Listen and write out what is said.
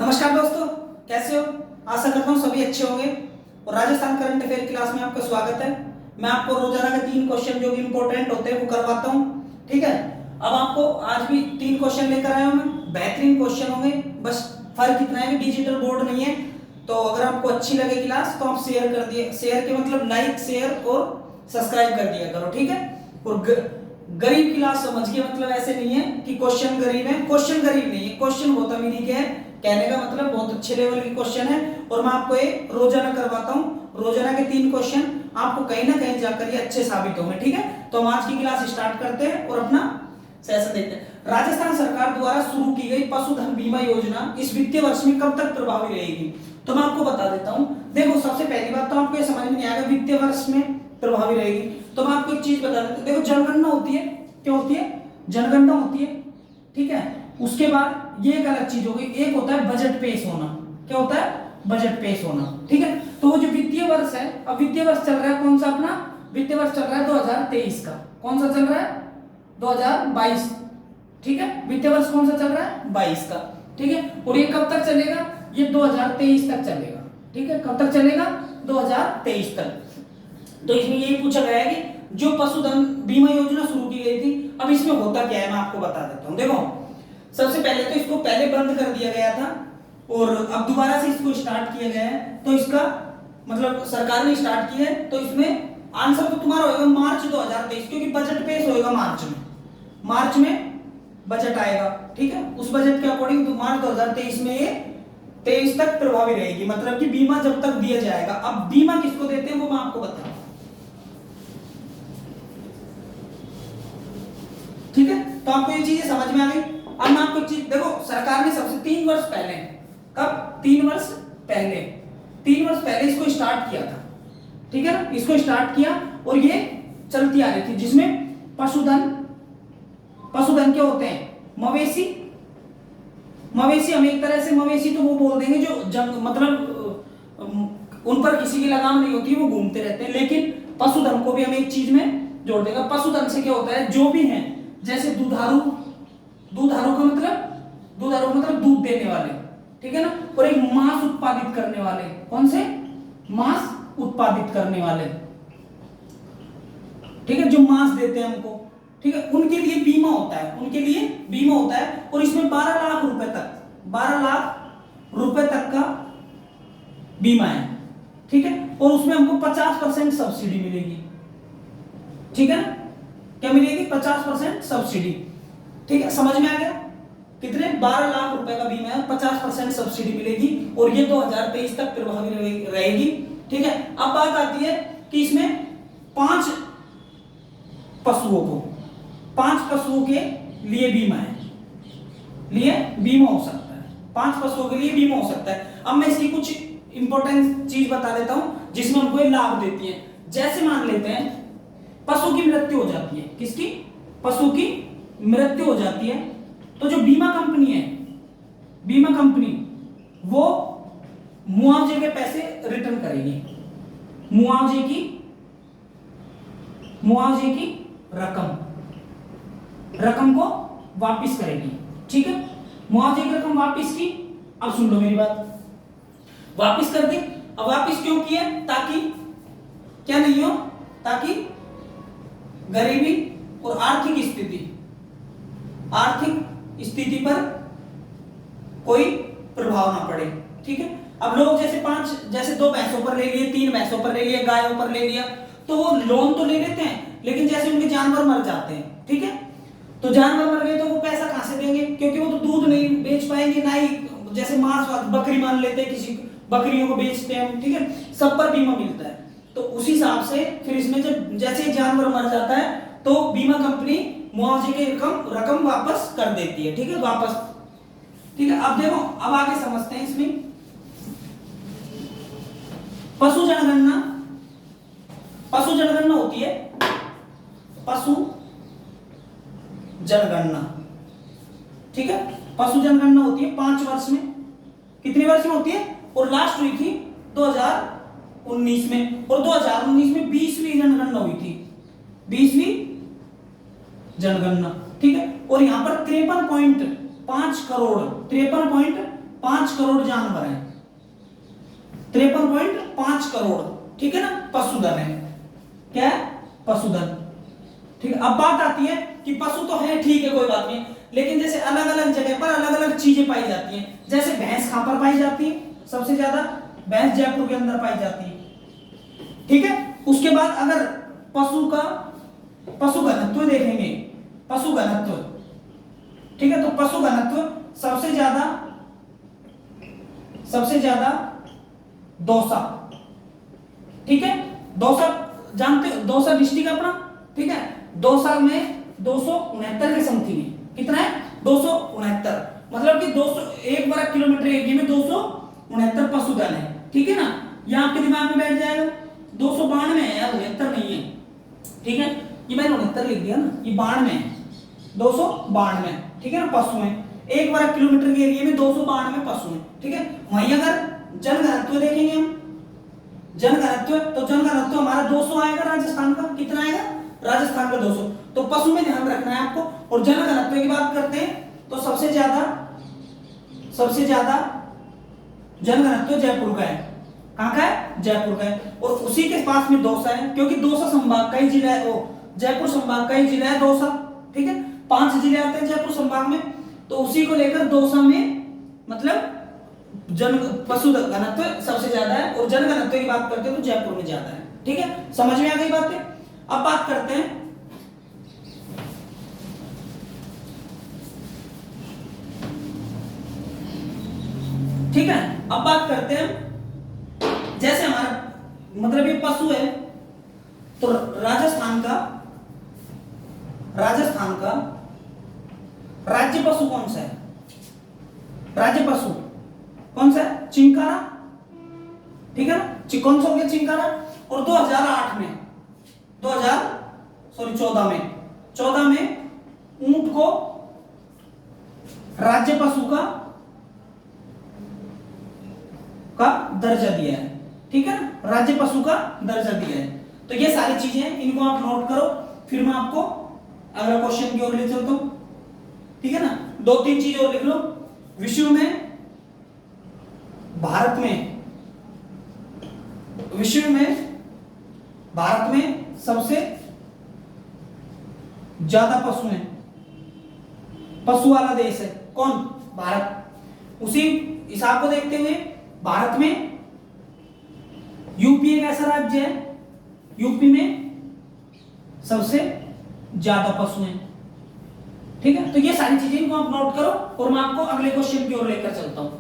नमस्कार दोस्तों, कैसे हो? आशा करता हूँ सभी अच्छे होंगे। और राजस्थान करंट अफेयर क्लास में आपका स्वागत है। मैं आपको रोजाना के 3 क्वेश्चन जो भी इंपॉर्टेंट होते हैं वो करवाता हूँ, ठीक है। अब आपको आज भी 3 क्वेश्चन लेकर आया हूँ मैं। बेहतरीन क्वेश्चन होंगे, बस फर्क इतना है कि डिजिटल बोर्ड नहीं है। तो अगर आपको अच्छी लगे क्लास तो आप शेयर कर दिए, शेयर के मतलब लाइक, शेयर और सब्सक्राइब कर दिया करो, ठीक है। और गरीब क्लास समझिए, मतलब ऐसे नहीं है कि क्वेश्चन गरीब है। क्वेश्चन गरीब नहीं है, क्वेश्चन बहुत अमीरी के है। कहने का मतलब बहुत अच्छे लेवल के क्वेश्चन है। और मैं आपको ये रोजाना करवाता हूँ। रोजाना के 3 क्वेश्चन आपको कहीं ना कहीं जाकर ये अच्छे साबित होंगे, ठीक है। तो हम आज की क्लास स्टार्ट करते हैं और अपना सेशन देखते हैं। राजस्थान सरकार द्वारा शुरू की गई पशुधन बीमा योजना इस वित्तीय वर्ष में कब तक प्रभावी रहेगी? तो मैं आपको बता देता हूँ। देखो, सबसे पहली बात तो आपको ये समझ में नहीं आएगा वित्तीय वर्ष में प्रभावी रहेगी। तो मैं आपको एक चीज बता देता हूँ। देखो, जनगणना होती है, क्या होती है? जनगणना होती है, ठीक है। उसके बाद ये एक अलग चीज हो गई, एक होता है बजट पेश होना। क्या होता है? बजट पेश होना, ठीक है। तो वो जो वित्तीय वर्ष है, अब वित्तीय वर्ष चल रहा है कौन सा? अपना वित्तीय वर्ष चल रहा है 2023 का। कौन सा चल रहा है? 2022, ठीक है। वित्तीय वर्ष कौन सा चल रहा है? 22 का, ठीक है। और ये कब तक चलेगा? ये 2023 तक चलेगा, ठीक है। कब तक चलेगा? 2023 तक। तो इसमें यही पूछा गया है कि जो पशुधन बीमा योजना शुरू की गई थी, अब इसमें होता क्या है मैं आपको बता देता हूँ। देखो, सबसे पहले तो इसको पहले बंद कर दिया गया था और अब दोबारा से इसको स्टार्ट किया गया है। तो इसका मतलब सरकार ने स्टार्ट किया है। तो इसमें आंसर तो तुम्हारा होगा मार्च 2023, क्योंकि बजट पेश होगा मार्च में। मार्च में बजट आएगा, ठीक है। उस बजट के अकॉर्डिंग तो मार्च 2023 में ये 23 तक प्रभावी रहेगी, मतलब कि बीमा जब तक दिया जाएगा। अब बीमा किसको देते हैं वो मैं आपको बताऊं, ठीक है। तो आपको ये चीजें समझ में आ गई। अब मैं आपको एक चीज, देखो, सरकार ने सबसे 3 वर्ष पहले, कब? 3 वर्ष पहले, 3 वर्ष पहले इसको स्टार्ट किया था, ठीक है ना। इसको स्टार्ट किया और ये चलती आ रही थी, जिसमें पशुधन क्या होते हैं? मवेशी। मवेशी हम एक तरह से मवेशी तो वो बोल देंगे जो जंग, मतलब उन पर किसी की लगाम नहीं होती, वो घूमते रहते हैं। लेकिन पशुधन को भी हम एक चीज में जोड़ देगा। पशुधन से क्या होता है? जो भी है, जैसे दुधारू का मतलब दूध देने वाले, ठीक है ना। और एक मांस उत्पादित करने वाले। कौन से? मांस उत्पादित करने वाले, ठीक है, जो मांस देते हैं हमको, ठीक है। उनके लिए बीमा होता है, उनके लिए बीमा होता है। और इसमें 12 लाख रुपए तक, 12 लाख रुपए तक का बीमा है, ठीक है। और उसमें हमको 50% सब्सिडी मिलेगी, ठीक है ना। क्या मिलेगी? 50% सब्सिडी, ठीक है। समझ में आ गया? कितने? 12 लाख रुपए का बीमा है, 50% सब्सिडी मिलेगी और ये 2023 तक प्रभावी रहेगी, ठीक है। अब बात आती है कि इसमें 5 पशुओं के लिए बीमा है, लिए बीमा हो सकता है। 5 पशुओं के लिए बीमा हो सकता है। अब मैं इसकी कुछ इंपॉर्टेंट चीज बता देता हूं जिसमें उनको लाभ देती है। जैसे मान लेते हैं पशु की मृत्यु हो जाती है। किसकी? पशु की मृत्यु हो जाती है, तो जो बीमा कंपनी है, बीमा कंपनी वो मुआवजे के पैसे रिटर्न करेगी। मुआवजे की रकम को वापस करेगी, ठीक है। मुआवजे की रकम वापस की। अब सुन लो मेरी बात, वापस कर दी। अब वापस क्यों किया? ताकि क्या नहीं हो? ताकि गरीबी और आर्थिक स्थिति पर कोई प्रभाव ना पड़े, ठीक है। अब लोग जैसे 2 भैंसों पर ले लिए, 3 भैंसों पर ले लिया, गायों पर ले लिया, तो वो लोन तो ले लेते हैं, लेकिन जैसे उनके जानवर मर जाते हैं, ठीक है। तो जानवर मर गए तो वो पैसा कहां से देंगे? क्योंकि वो तो दूध नहीं बेच पाएंगे, ना ही जैसे मांस, बकरी मान लेते हैं, किसी बकरियों को बेचते हैं, ठीक है। सब पर बीमा मिलता है। तो उसी हिसाब से फिर इसमें जब जैसे जानवर मर जाता है तो बीमा कंपनी मुआवजे की रकम वापस कर देती है, ठीक है, वापस, ठीक है। अब देखो, अब आगे समझते हैं इसमें पशु जनगणना होती है। पशु जनगणना, ठीक है। पशु जनगणना होती है 5 वर्ष में। कितने वर्ष में होती है? और लास्ट हुई थी 2019 में। और 2019 में 20वीं जनगणना हुई थी, 20वीं जनगणना, ठीक है। और यहां पर 53.5 करोड़ 5 करोड़ जानवर हैं, 53.5 करोड़, ठीक है ना, पशुधन है। क्या है? पशुधन। ठीक है, अब बात आती है कि पशु तो है, ठीक है, कोई बात नहीं, लेकिन जैसे अलग अलग जगह पर अलग अलग चीजें पाई जाती हैं। जैसे भैंस कहां पर पाई जाती है? सबसे ज्यादा भैंस जयपुर के अंदर पाई जाती है, ठीक है। उसके बाद अगर पशु घनत्व देखेंगे, पशु घनत्व, ठीक है, तो पशु घनत्व सबसे ज्यादा दौसा, ठीक है, दौसा जानते हो, दौसा डिस्ट्रिक्ट अपना, ठीक है, दौसा में 269 के समथिंग है। कितना है? 269, मतलब कि 1 वर्ग किलोमीटर एरिया में 269 पशुधन है, ठीक है ना। यह आपके दिमाग में बैठ जाएगा। 292 है यार, 69 नहीं है, ठीक है, ये मैंने 69 लिख दिया ना, ये 92 है, 292, ठीक है ना, पशु है। 1 वर्ग किलोमीटर के एरिया में 292 पशु है, ठीक है। वहीं अगर जनघनत्व देखेंगे हम, जनघनत्व, तो जनघनत्व हमारा 200 आएगा राजस्थान का। कितना आएगा? राजस्थान का 200। तो पशु में ध्यान रखना है आपको। और जनघनत्व की बात करते हैं तो सबसे ज्यादा जनघनत्व जयपुर का है। कहां का है? जयपुर का है। और उसी के पास में दौसा है, क्योंकि दौसा संभाग का ही जिला है, जयपुर संभाग का ही जिला है दौसा, ठीक है। 5 जिले आते हैं जयपुर संभाग में, तो उसी को लेकर दौसा में मतलब पशु घनत्व सबसे ज्यादा है। और जनघनत्व की बात करते हैं तो जयपुर में ज्यादा है, ठीक है। समझ में आ गई बातें? अब बात करते हैं ठीक है, अब बात करते हैं जैसे हमारा मतलब ये पशु है, तो राजस्थान का राज्य पशु कौन सा है? राज्य पशु कौन सा है? चिंकारा, ठीक है ना। कौन सा हो गया? चिंकारा। और 14 में ऊंट को राज्य पशु का दर्जा दिया है, ठीक है ना, राज्य पशु का दर्जा दिया है। तो ये सारी चीजें हैं, इनको आप नोट करो, फिर मैं आपको अगला क्वेश्चन की ओर ले चलता हूं, ठीक है ना। 2-3 चीज और लिख लो। विश्व में भारत में सबसे ज्यादा पशु हैं, पशु वाला देश है कौन? भारत। उसी हिसाब को देखते हुए भारत में यूपी एक ऐसा राज्य है, यूपी में सबसे ज्यादा पशु हैं, ठीक है। तो ये सारी चीजें इनको आप नोट करो और मैं आपको अगले क्वेश्चन की ओर लेकर चलता हूं।